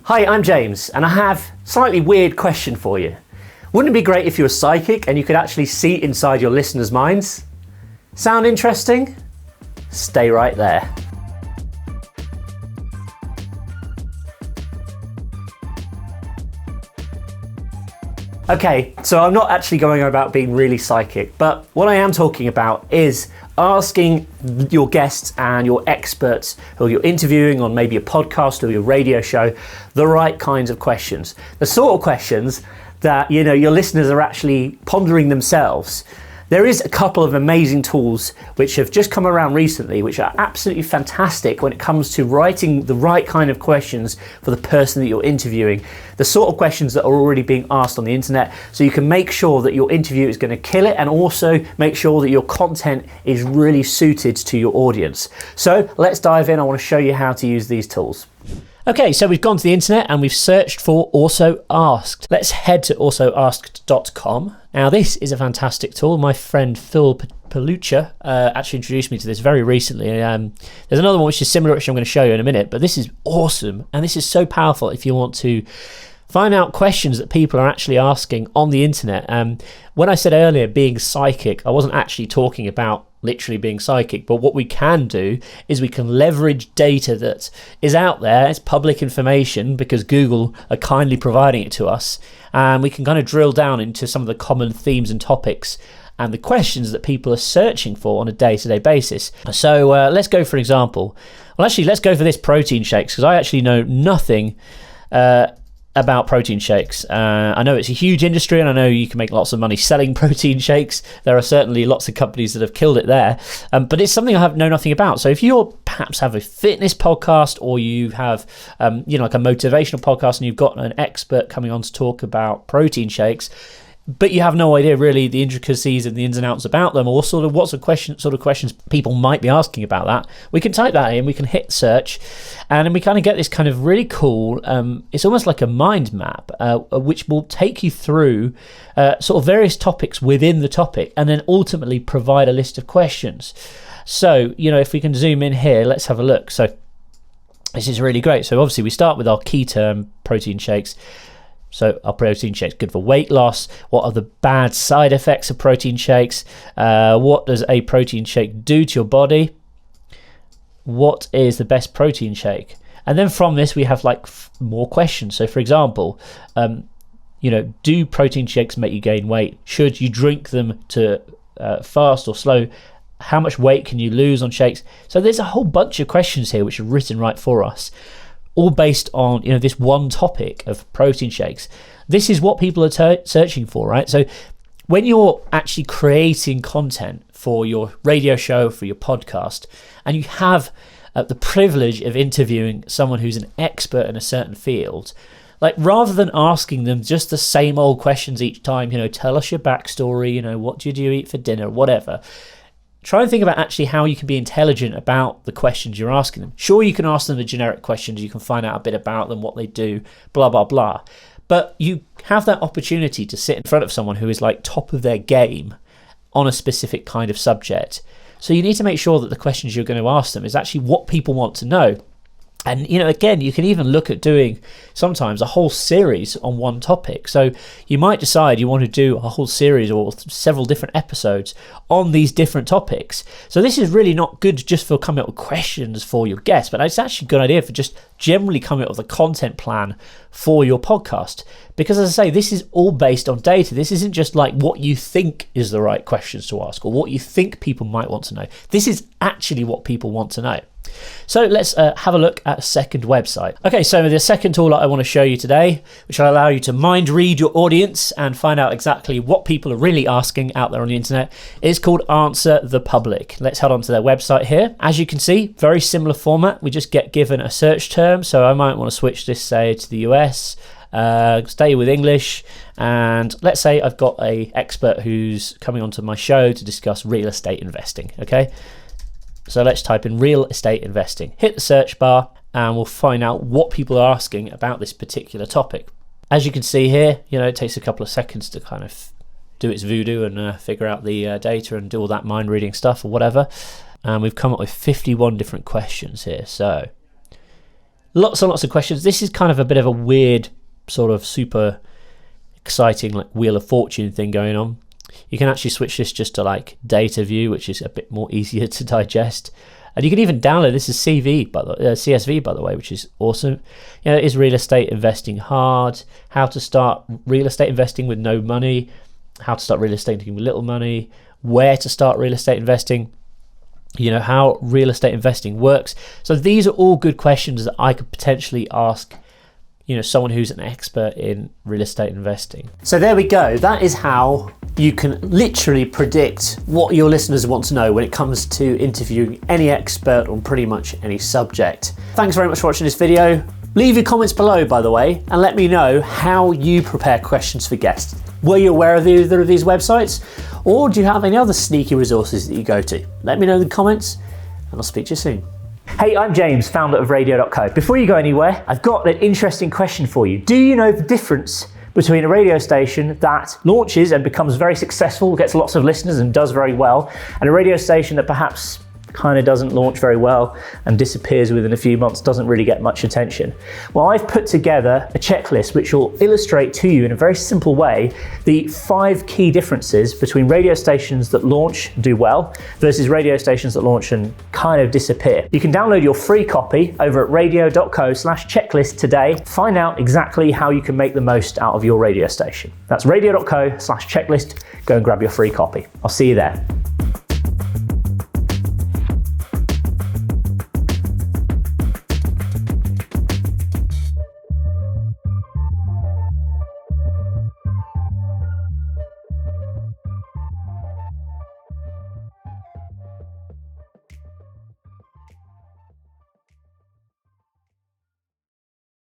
Hi, I'm James, and I have a slightly weird question for you. Wouldn't it be great if you were psychic and you could actually see inside your listeners' minds? Sound interesting? Stay right there. Okay, so I'm not actually going about being really psychic, but what I am talking about is asking your guests and your experts who you're interviewing on maybe a podcast or your radio show the right kinds of questions. The sort of questions that, you know, your listeners are actually pondering themselves. There is a couple of amazing tools which have just come around recently, which are absolutely fantastic when it comes to writing the right kind of questions for the person that you're interviewing. The sort of questions that are already being asked on the internet, so you can make sure that your interview is going to kill it and also make sure that your content is really suited to your audience. So let's dive in. I want to show you how to use these tools. Okay, so we've gone to the internet and we've searched for Also Asked. Let's head to alsoasked.com. Now, this is a fantastic tool. My friend Phil Palucha actually introduced me to this very recently. There's another one which is similar, which I'm going to show you in a minute, but this is awesome. And this is so powerful if you want to find out questions that people are actually asking on the internet. When I said earlier being psychic, I wasn't actually talking about literally being psychic, but what we can do is we can leverage data that is out there. It's public information because Google are kindly providing it to us, and we can kind of drill down into some of the common themes and topics and the questions that people are searching for on a day-to-day basis. So let's go for an example. Well, actually, let's go for this protein shakes, because I actually know nothing about protein shakes. I know it's a huge industry and I know you can make lots of money selling protein shakes. There are certainly lots of companies that have killed it there, but it's something I know nothing about. So if you perhaps have a fitness podcast, or you have like a motivational podcast and you've got an expert coming on to talk about protein shakes, but you have no idea really the intricacies and the ins and outs about them, or sort of what sort of questions people might be asking about that, we can type that in, we can hit search, and then we kind of get this kind of really cool, it's almost like a mind map, which will take you through sort of various topics within the topic, and then ultimately provide a list of questions. So, if we can zoom in here, let's have a look. So this is really great. So obviously we start with our key term, protein shakes. So are protein shakes good for weight loss? What are the bad side effects of protein shakes? What does a protein shake do to your body? What is the best protein shake? And then from this, we have like more questions. So for example, do protein shakes make you gain weight? Should you drink them to fast or slow? How much weight can you lose on shakes? So there's a whole bunch of questions here which are written right for us, all based on this one topic of protein shakes. This is what people are searching for, right? So when you're actually creating content for your radio show, for your podcast, and you have the privilege of interviewing someone who's an expert in a certain field, like rather than asking them just the same old questions each time, tell us your backstory, what did you eat for dinner, whatever. Try and think about actually how you can be intelligent about the questions you're asking them. Sure, you can ask them the generic questions, you can find out a bit about them, what they do, blah, blah, blah. But you have that opportunity to sit in front of someone who is like top of their game on a specific kind of subject. So you need to make sure that the questions you're going to ask them is actually what people want to know. And, again, you can even look at doing sometimes a whole series on one topic. So you might decide you want to do a whole series or several different episodes on these different topics. So this is really not good just for coming up with questions for your guests, but it's actually a good idea for just generally coming up with a content plan for your podcast. Because as I say, this is all based on data. This isn't just like what you think is the right questions to ask or what you think people might want to know. This is actually what people want to know. So let's have a look at a second website. Okay, so the second tool I want to show you today, which will allow you to mind read your audience and find out exactly what people are really asking out there on the internet, is called Answer the Public. Let's head on to their website here. As you can see, very similar format. We just get given a search term. So I might want to switch this, say, to the US, stay with English, and let's say I've got a expert who's coming onto my show to discuss real estate investing. Okay. So let's type in real estate investing, hit the search bar, and we'll find out what people are asking about this particular topic. As you can see here, it takes a couple of seconds to kind of do its voodoo and figure out the data and do all that mind reading stuff or whatever. And we've come up with 51 different questions here. So Lots and lots of questions. This is kind of a bit of a weird, sort of super exciting like Wheel of Fortune thing going on. You can actually switch this just to like data view, which is a bit more easier to digest. And you can even download this as CSV, by the way, which is awesome. You know, is real estate investing hard? How to start real estate investing with no money? How to start real estate investing with little money? Where to start real estate investing? You know, how real estate investing works. So these are all good questions that I could potentially ask, you know, someone who's an expert in real estate investing. So there we go. That is how you can literally predict what your listeners want to know when it comes to interviewing any expert on pretty much any subject. Thanks very much for watching this video. Leave your comments below, by the way, and let me know how you prepare questions for guests. Were you aware of either of these websites? Or do you have any other sneaky resources that you go to? Let me know in the comments, and I'll speak to you soon. Hey, I'm James, founder of Radio.co. Before you go anywhere, I've got an interesting question for you. Do you know the difference between a radio station that launches and becomes very successful, gets lots of listeners and does very well, and a radio station that perhaps kind of doesn't launch very well and disappears within a few months, doesn't really get much attention? Well, I've put together a checklist which will illustrate to you in a very simple way the 5 key differences between radio stations that launch, do well, versus radio stations that launch and kind of disappear. You can download your free copy over at radio.co/checklist today. Find out exactly how you can make the most out of your radio station. That's radio.co/checklist. Go and grab your free copy. I'll see you there.